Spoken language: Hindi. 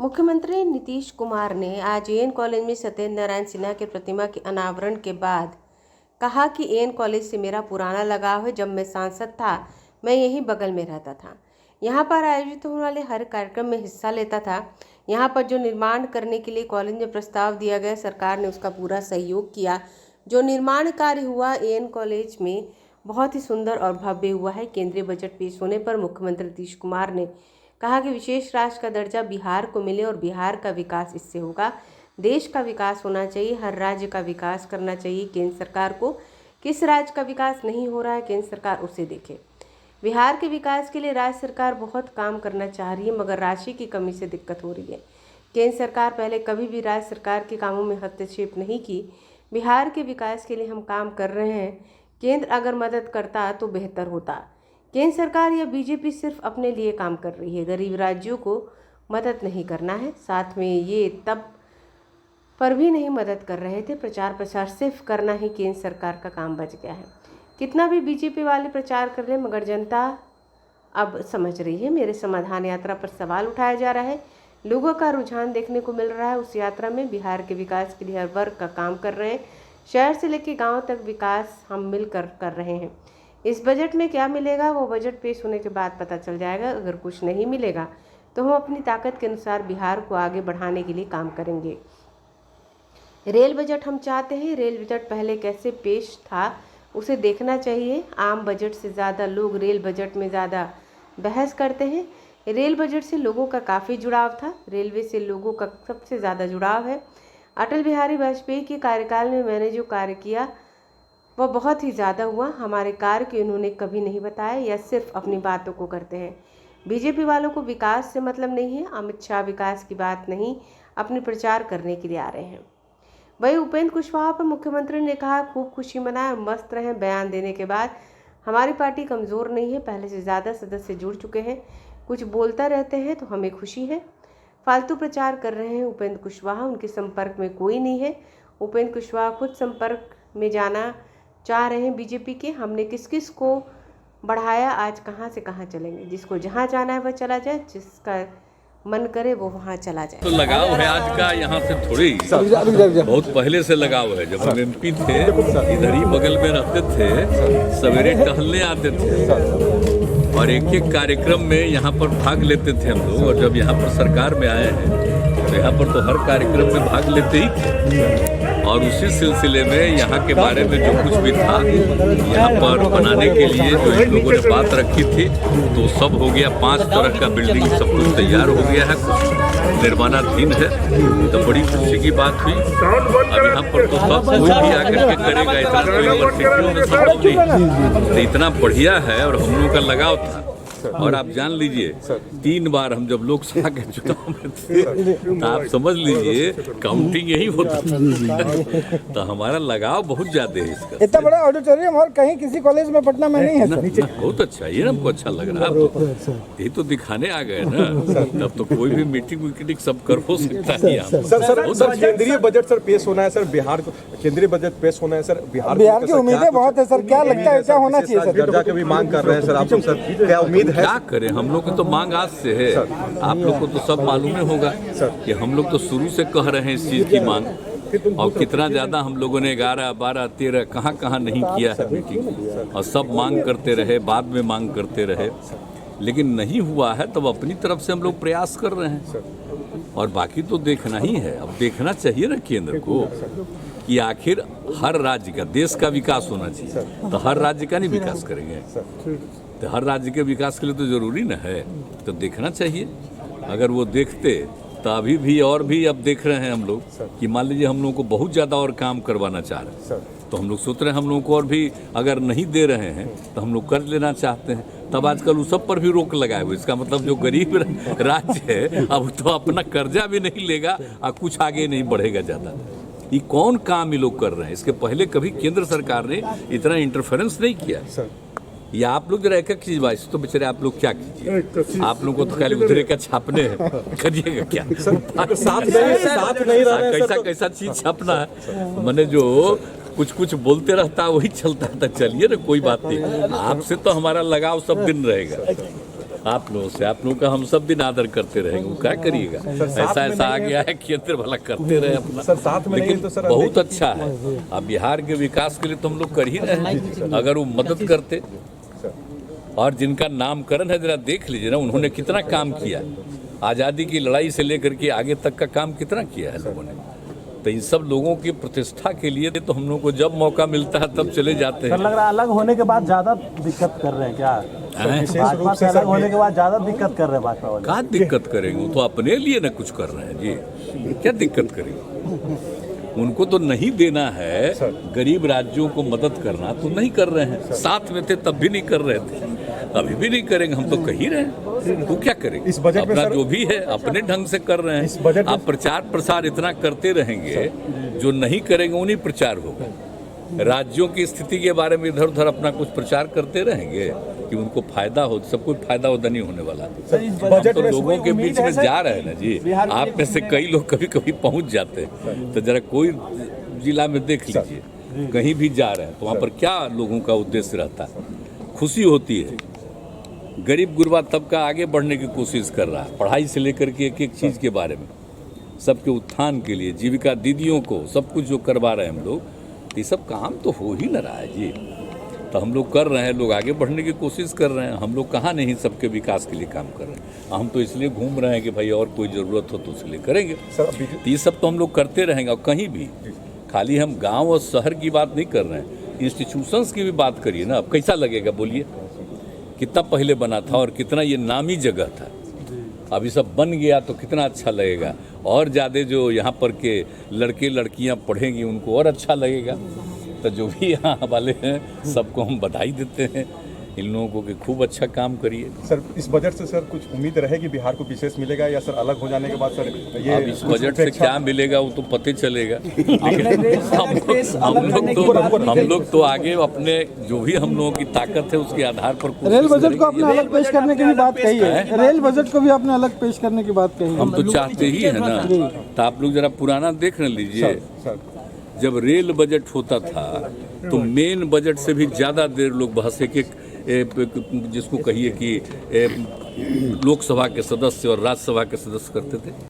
मुख्यमंत्री नीतीश कुमार ने आज एएन कॉलेज में सत्येंद्र नारायण सिन्हा की प्रतिमा के अनावरण के बाद कहा कि एएन कॉलेज से मेरा पुराना लगाव है। जब मैं सांसद था मैं यहीं बगल में रहता था, यहाँ पर आयोजित होने वाले हर कार्यक्रम में हिस्सा लेता था। यहाँ पर जो निर्माण करने के लिए कॉलेज में प्रस्ताव दिया गया, सरकार ने उसका पूरा सहयोग किया। जो निर्माण कार्य हुआ एएन कॉलेज में बहुत ही सुंदर और भव्य हुआ है। केंद्रीय बजट पेश होने पर मुख्यमंत्री नीतीश कुमार ने कहा कि विशेष राज्य का दर्जा बिहार को मिले और बिहार का विकास इससे होगा। देश का विकास होना चाहिए, हर राज्य का विकास करना चाहिए। केंद्र सरकार को किस राज्य का विकास नहीं हो रहा है, केंद्र सरकार उसे देखे। बिहार के विकास के लिए राज्य सरकार बहुत काम करना चाह रही है, मगर राशि की कमी से दिक्कत हो रही है। केंद्र सरकार पहले कभी भी राज्य सरकार के कामों में हस्तक्षेप नहीं की। बिहार के विकास के लिए हम काम कर रहे हैं। केंद्र अगर मदद करता तो बेहतर होता। केंद्र सरकार या बीजेपी सिर्फ अपने लिए काम कर रही है, गरीब राज्यों को मदद नहीं करना है। साथ में ये तब पर भी नहीं मदद कर रहे थे, प्रचार प्रसार सिर्फ करना ही केंद्र सरकार का काम बच गया है। कितना भी बीजेपी वाले प्रचार कर रहे हैं, मगर जनता अब समझ रही है। मेरे समाधान यात्रा पर सवाल उठाया जा रहा है, लोगों का रुझान देखने को मिल रहा है। उस यात्रा में बिहार के विकास के लिए हर वर्ग का काम कर रहे हैं। शहर से लेकर गाँव तक विकास हम मिलकर कर रहे हैं। इस बजट में क्या मिलेगा वो बजट पेश होने के बाद पता चल जाएगा। अगर कुछ नहीं मिलेगा तो हम अपनी ताकत के अनुसार बिहार को आगे बढ़ाने के लिए काम करेंगे। रेल बजट हम चाहते हैं। रेल बजट पहले कैसे पेश था उसे देखना चाहिए। आम बजट से ज़्यादा लोग रेल बजट में ज़्यादा बहस करते हैं। रेल बजट से लोगों का काफ़ी जुड़ाव था। रेलवे से लोगों का सबसे ज़्यादा जुड़ाव है। अटल बिहारी वाजपेयी के कार्यकाल में मैंने जो कार्य किया वह बहुत ही ज़्यादा हुआ। हमारे कार्य के उन्होंने कभी नहीं बताया या सिर्फ अपनी बातों को करते हैं। बीजेपी वालों को विकास से मतलब नहीं है। अमित शाह विकास की बात नहीं, अपने प्रचार करने के लिए आ रहे हैं। वही उपेंद्र कुशवाहा पर मुख्यमंत्री ने कहा खूब खुशी मनाएं, मस्त रहें। बयान देने के बाद हमारी पार्टी कमज़ोर नहीं है, पहले से ज़्यादा सदस्य जुड़ चुके हैं। कुछ बोलता रहते हैं तो हमें खुशी है। फालतू प्रचार कर रहे हैं उपेंद्र कुशवाहा, उनके संपर्क में कोई नहीं है। उपेंद्र कुशवाहा खुद संपर्क में जाना चाह रहे हैं बीजेपी के। हमने किस किस को बढ़ाया, आज कहां से कहां चलेंगे। जिसको जहां जाना है वह चला जाए, जिसका मन करे वो वहां चला जाए। तो लगाव है आज का, यहाँ से थोड़ी बहुत पहले से लगाव है। जब हम एमपी थे इधर ही बगल में रहते थे, सवेरे टहलने आते थे और एक एक कार्यक्रम में यहाँ पर भाग लेते थे हम लोग। और जब यहाँ पर सरकार में आए हैं तो यहाँ पर तो हर कार्यक्रम में भाग लेते ही थे। और उसी सिलसिले में यहाँ के बारे में जो कुछ भी था यहाँ पर बनाने के लिए जो इन लोगों ने बात रखी थी तो सब हो गया। 5 तरह का बिल्डिंग सब कुछ तैयार हो गया है, कुछ निर्माणाधीन है। तो बड़ी खुशी की बात हुई। अब यहाँ पर तो सब कोई भी आकर के करेगा, इतना यूनिवर्सिटियों में संभव नहीं। तो इतना बढ़िया है और हम लोगों का लगाव था। और आप जान लीजिए 3 बार हम जब लोकसभा के चुनाव में थे तो आप समझ लीजिए काउंटिंग यही होता था। तो हमारा लगाव बहुत ज्यादा है इसका। इतना बड़ा ऑडिटोरियम और कहीं किसी कॉलेज में पटना में नहीं है सर। बहुत अच्छा, ये हमको अच्छा लग रहा है। तो ये तो दिखाने आ गए ना, तब तो कोई भी मीटिंग विटिंग सब कर हो सकता है। सर केंद्रीय बजट सर पेश होना है। सर बिहार को केंद्रीय बजट पेश होना है। सर बिहार की उम्मीदें बहुत है सर, क्या लगता है क्या होना चाहिए सर? दर्जा की भी मांग कर रहे हैं सर आप लोग, सर क्या उम्मीद है? क्या करें, हम लोग की तो मांग आज से है। आप लोग को तो सब मालूम ही होगा कि हम लोग तो शुरू से कह रहे हैं इस चीज की मांग। और कितना ज्यादा हम लोगों ने 11, 12, 13 कहाँ नहीं किया है मीटिंग। और सब मांग करते रहे, बाद में मांग करते रहे, लेकिन नहीं हुआ है। तब अपनी तरफ से हम लोग प्रयास कर रहे हैं और बाकी तो देखना ही है। अब देखना चाहिए ना केंद्र को कि आखिर हर राज्य का, देश का विकास होना चाहिए। तो हर राज्य का नहीं विकास करेंगे तो हर राज्य के विकास के लिए तो जरूरी ना है। तो देखना चाहिए। अगर वो देखते तो अभी भी और भी अब देख रहे हैं हम लोग कि मान लीजिए हम लोगों को बहुत ज़्यादा और काम करवाना चाह रहे हैं तो हम लोग सोच रहे हैं हम लोगों को और भी अगर नहीं दे रहे हैं तो हम लोग कर लेना चाहते हैं। तब आजकल उस सब पर भी रोक लगाए हुए। इसका मतलब जो गरीब राज्य है अब तो अपना कर्जा भी नहीं लेगा और कुछ आगे नहीं बढ़ेगा ज़्यादा। ये कौन काम ये लोग कर रहे हैं? इसके पहले कभी केंद्र सरकार ने इतना इंटरफेरेंस नहीं किया। या आप लोग जरा एक एक चीज बाइस तो बेचारे आप लोग क्या कीजिए, आप लोगों को तो खाली उधरे का छापने हैं, करिएगा क्या? कैसा चीज छापना है, मैंने जो कुछ बोलते रहता है वही चलता था। चलिए ना, कोई बात नहीं, आपसे तो हमारा लगाव सब दिन रहेगा। आप लोगों का हम सब दिन आदर करते रहेंगे, वो क्या करिएगा। ऐसा आ गया है केंद्र भला करते रहे अपना, सर साथ में लेकिन नहीं तो सर बहुत अच्छा है। अब बिहार के विकास के लिए तो हम लोग कर ही रहे हैं, अगर वो मदद करते। और जिनका नामकरण है जरा देख लीजिए ना, उन्होंने कितना काम किया, आज़ादी की लड़ाई से लेकर के आगे तक का काम कितना किया है लोगों ने। तो इन सब लोगों की प्रतिष्ठा के लिए तो हम लोग को जब मौका मिलता है तब चले जाते हैं। लग रहा है अलग होने के बाद ज्यादा दिक्कत कर रहे हैं क्या? भाजपा से अलग होने के बाद ज्यादा दिक्कत कर रहे हैं भाजपा वाले। कहाँ दिक्कत करेंगे, वो तो अपने लिए ना कुछ कर रहे हैं जी, क्या दिक्कत करेंगे। उनको तो नहीं देना है, गरीब राज्यों को मदद करना तो नहीं कर रहे हैं। साथ में थे तब भी नहीं कर रहे थे, अभी भी नहीं करेंगे, हम तो कह ही रहे हैं। तो क्या करेंगे, इस बजट में अपना सर, जो भी है अपने ढंग से कर रहे इस हैं। बजट में आप प्रचार प्रसार इतना करते रहेंगे, जो नहीं करेंगे उन्हीं प्रचार होगा। राज्यों की स्थिति के बारे में इधर उधर अपना कुछ प्रचार करते रहेंगे कि उनको फायदा हो, सब कुछ फायदा उधर नहीं होने वाला। बजट तो में लोगों के बीच में जा रहे हैं ना जी, आप में से कई लोग कभी कभी पहुंच जाते हैं, तो जरा कोई जिला में देख लीजिए, कहीं भी जा रहे हैं तो वहाँ पर क्या लोगों का उद्देश्य रहता है, खुशी होती है। गरीब गुरबा तबका आगे बढ़ने की कोशिश कर रहा है, पढ़ाई से लेकर के एक एक चीज़ के बारे में, सबके उत्थान के लिए, जीविका दीदियों को सब कुछ जो करवा रहे हैं हम लोग, ये सब काम तो हो ही न रहा है जी। तो हम लोग कर रहे हैं, लोग आगे बढ़ने की कोशिश कर रहे हैं, हम लोग कहाँ नहीं सबके विकास के लिए काम कर रहे हैं। हम तो इसलिए घूम रहे हैं कि भाई और कोई ज़रूरत हो तो उसके लिए करेंगे। सर तो ये सब तो हम लोग करते रहेंगे। और कहीं भी खाली हम गांव और शहर की बात नहीं कर रहे हैं, इंस्टीट्यूशंस की भी बात करिए ना। अब कैसा लगेगा बोलिए, कितना पहले बना था और कितना ये नामी जगह था, अभी सब बन गया तो कितना अच्छा लगेगा। और ज़्यादा जो यहाँ पर के लड़के लड़कियाँ पढ़ेंगी उनको और अच्छा लगेगा। तो जो भी यहाँ वाले हैं सबको हम बधाई देते हैं, इन लोगों को कि खूब अच्छा काम करिए। सर इस बजट से सर कुछ उम्मीद रहेगी बिहार को विशेष मिलेगा, या सर अलग हो जाने के बाद सर ये अब इस बजट से क्या मिलेगा वो तो पता चलेगा। लेकिन हम लोग तो आगे अपने जो भी हम लोगों की ताकत है उसके आधार पर रेल बजट को आपने अलग पेश करने की भी बात कही है, रेल बजट को भी आपने अलग पेश करने की बात कही है। हम तो चाहते ही है ना। तो आप लोग जरा पुराना देख लीजिए, जब रेल बजट होता था तो मेन बजट से भी ज़्यादा देर लोग बहस एक जिसको कहिए कि लोकसभा के सदस्य और राज्यसभा के सदस्य करते थे।